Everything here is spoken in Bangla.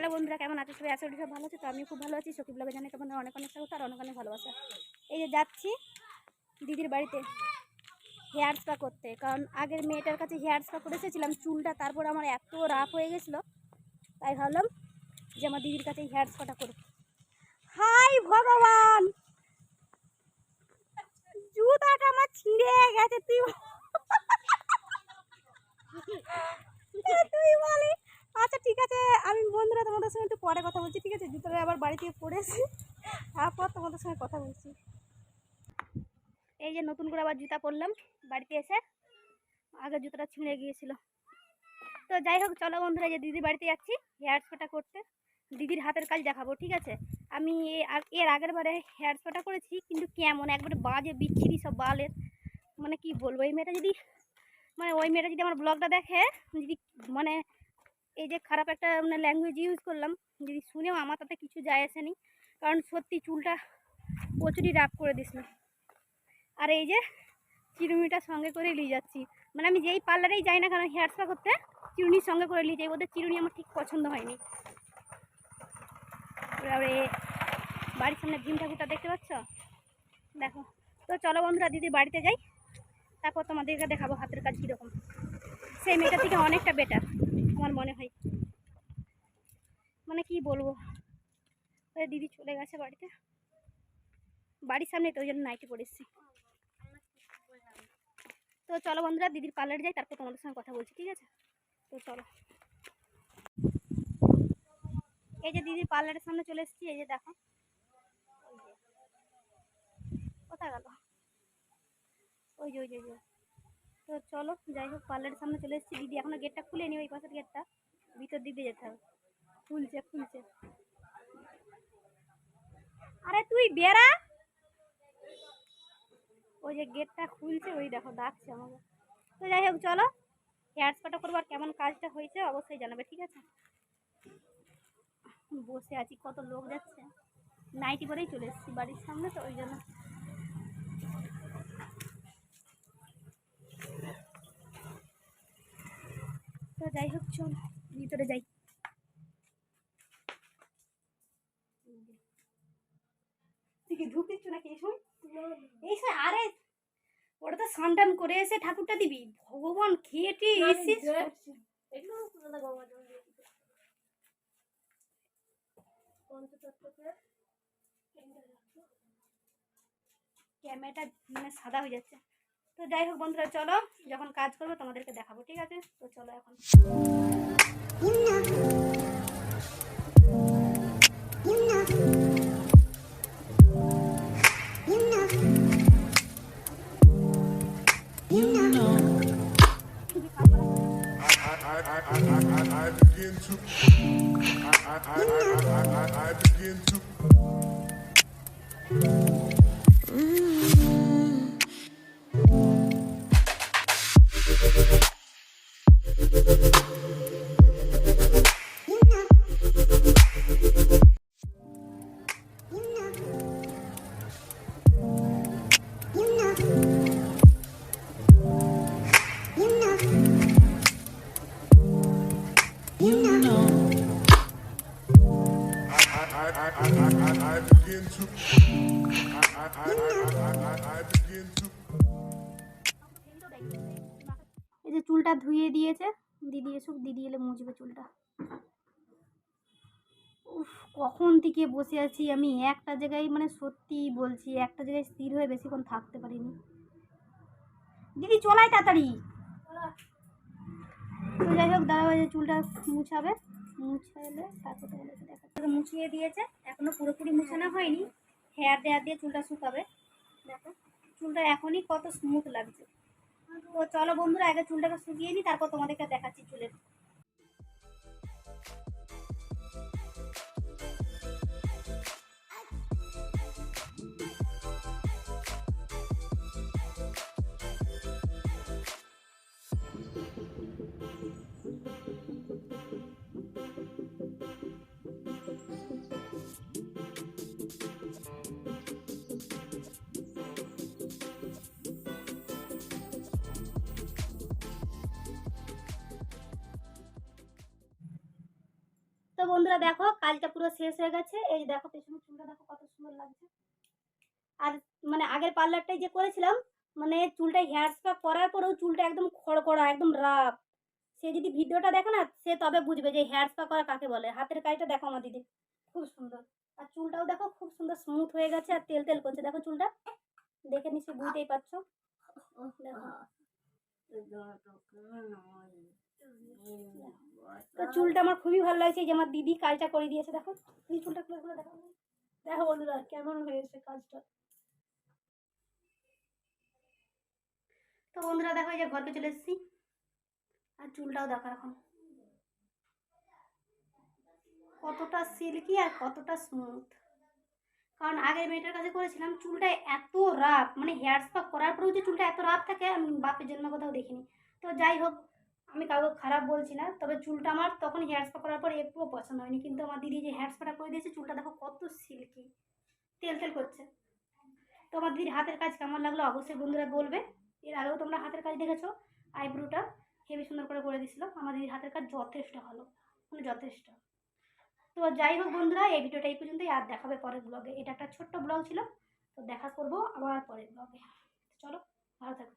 হ্যালো বন্ধুরা, কেমন আছো সবাই? আশা করি সব ভালো আছে। তো আমি খুব ভালো আছি। সখী ব্লগে জানাই তোমাদের অনেক অনেক স্বাগত আর অনেক অনেক ভালোবাসা। এই যে যাচ্ছি দিদির বাড়িতে হেয়ার স্পা করতে, কারণ আগের মেয়েটার কাছে হেয়ার স্পা করে এসেছিলাম চুলটা, তারপর আমার এত রাফ হয়ে গেছিলো, তাই ভাবলাম যে আমার দিদির কাছে হেয়ার স্পাটা করব। হাই ভগবান, জুতাটা আমার ছিঁড়ে গেছে। তুই তুই বলি আচ্ছা ঠিক আছে, আমি বন্ধুরা তোমাদের সঙ্গে একটু পরে কথা বলছি, ঠিক আছে? জুতোটা আবার বাড়ি থেকে পড়েছি, তারপর তোমাদের সঙ্গে কথা বলছি। এই যে নতুন করে আবার জুতা পরলাম বাড়িতে এসে, আগে জুতোটা ছিঁড়ে গিয়েছিল। তো যাই হোক, চলো বন্ধুরা, যে দিদির বাড়িতে যাচ্ছি হেয়ার স্পাটা করতে। দিদির হাতের কাজ দেখাবো, ঠিক আছে? আমি এর আগের বারে হেয়ার স্পাটা করেছি, কিন্তু কেমন একবারে বাজে বিচ্ছিরি সব বালের, মানে কি বলবো। এই মেয়েটা যদি ওই মেয়েটা যদি আমার ব্লগটা দেখে, যদি মানে এই যে খারাপ একটা ল্যাঙ্গুয়েজ ইউজ করলাম, যদি শুনেও আমার তাতে কিছু যায় আসেনি, কারণ সত্যি চুলটা প্রচুরই রাফ করে দিছিল। আর এই যে চিরুনিটা সঙ্গে করে নিয়ে যাচ্ছি, মানে আমি যেই পার্লারেই যাই না কেন হেয়ার স্পা করতে, চিরুনির সঙ্গে করে নিয়ে যাই। ওদের চিরুনি আমার ঠিক পছন্দ হয়নি। এবারে বাড়ির সামনে ভীম ঠাকুরটা দেখতে পাচ্ছ, দেখো। তো চলো বন্ধুরা, দিদির বাড়িতে যাই, তারপর তোমাদেরকে দেখাবো হাতের কাজ কীরকম। সেই মেয়েটার থেকে অনেকটা বেটার আমার মনে হয়, মানে কি বলবো। দিদি চলে গেছে বাড়িতে, বাড়ির সামনে, তো ওই জন্য নাইটি পরে এসেছি। তো চলো বন্ধুরা, দিদির পার্লারে যাই, তারপর তোমাদের সঙ্গে কথা বলছি, ঠিক আছে? তো চলো। এই যে দিদির পার্লারের সামনে চলে এসেছি, এই যে দেখো। কোথায় গেল? ওই যে ওই যে। তো চলো, যাই হোক, পার্লারের সামনে চলে এসেছি। দিদি এখনো গেটটা খুলেনি, ওই পাশের গেটটা, ভিতর দিক দিয়ে যেতে হবে। খুলছে। আরে তুই বেড়া, ওই যে গেটটা খুলছে, ওই দেখো ডাকছে আমাকে। তো যাই হোক, চলো হেয়ার স্পাটা করবো, আর কেমন কাজটা হয়েছে অবশ্যই জানাবে, ঠিক আছে? বসে আছি, কত লোক যাচ্ছে, নাইটি পরেই চলে এসেছি বাড়ির সামনে, তো ওই জন্য। তো যাই হোক, চল ভিতরে যাই। তুই কি ধূপ দিচ্ছ নাকি এই সময়? আরে ওটা তো স্নান করে এসে ঠাকুরটা দিবি। ভগবান, খেয়েটি এসিস। ক্যামেরাটা মানে সাদা হয়ে যাচ্ছে। তো যাই হোক বন্ধুরা, চলো যখন কাজ করবো তোমাদেরকে দেখাবো, ঠিক আছে? তো চলো এখন। I begin to এই যে চুলটা ধুয়ে দিয়েছে দিদি, এসব দিদি এলে মুছবে চুলটা। উফ, কখন থেকে বসে আছি আমি একটা জায়গায়, মানে সত্যি বলছি, একটা জায়গায় স্থির হয়ে বেশিক্ষণ থাকতে পারিনি। দিদি চলাই তাড়াতাড়ি। তো যাই হোক, দাঁড়াও, যে চুলটা মুছাবে, মুছালে তারপর তোমাদেরকে দেখাচ্ছি। মুছিয়ে দিয়েছে, এখনো পুরোপুরি মুছানো হয়নি, হেয়ার ড্রায়ার দিয়ে চুলটা শুকাবে। দেখো চুলটা এখনই কত স্মুথ লাগছে। তো চলো বন্ধুরা, আগে চুলটাকে শুকিয়ে নিই, তারপর তোমাদেরকে দেখাচ্ছি চুলের। তো বন্ধুরা দেখো কাজটা পুরো শেষ হয়ে গেছে। এই যে দেখো পেছনের চুলটা দেখো কত সুন্দর লাগছে। আর মানে আগের পার্লারটাই যে করেছিলাম, মানে চুলটা হেয়ার স্পা করার পরেও চুলটা একদম খড়খড়া, একদম রাফ। সে যদি ভিডিওটা দেখে না, সে তবে বুঝবে যে হেয়ার স্পা করা কাকে বলে। হাতের কাজটা দেখো আমার দিদি, খুব সুন্দর। আর চুলটাও দেখো খুব সুন্দর স্মুথ হয়ে গেছে, আর তেল তেল করছে। দেখো চুলটা দেখে নিশ্চয়ই বুঝতেই পারছো। দেখো তো চুলটা আমার খুবই ভালো লাগছে, যে আমার দিদি কাজটা করে দিয়েছে। দেখো এই চুলটা খুলে খুলে দেখো, দেখো বন্ধুরা কেমন হয়েছে কাজটা। তো বন্ধুরা দেখো এই যে ঘরকে চলে এসেছি, আর চুলটাও দেখো এখন কতটা সিল্কি আর কতটা স্মুথ। কারণ আগের মেয়েটার কাছে করেছিলাম, চুলটা এত রাফ, মানে হেয়ার স্পা করার পরেও যে চুলটা এত রাফ থাকে আমি বাপের জন্য কোথাও দেখিনি। তো যাই হোক, আমি কাউকে খারাপ বলছি না, তবে চুলটা আমার তখন হেয়ার স্পা করার পর একটুও পছন্দ হয়নি। কিন্তু আমার দিদি যে হেয়ার স্পাটা করে দিয়েছে, চুলটা দেখো কত সিল্কি, তেল তেল করছে। তো আমার দিদির হাতের কাজ কেমন লাগলো অবশ্যই বন্ধুরা বলবে। এর আগেও তোমরা হাতের কাজ দেখেছো, আইব্রোটা হেবি সুন্দর করে দিয়েছিল। আমার দিদির হাতের কাজ যথেষ্ট ভালো, মানে যথেষ্ট। তো যাই হোক বন্ধুরা, এই ভিডিওটা এই পর্যন্তই, আর দেখাবে পরের ব্লগে। এটা একটা ছোট্ট ব্লগ ছিল, তো দেখা করবো আবার পরের ব্লগে। চলো, ভালো থাকো।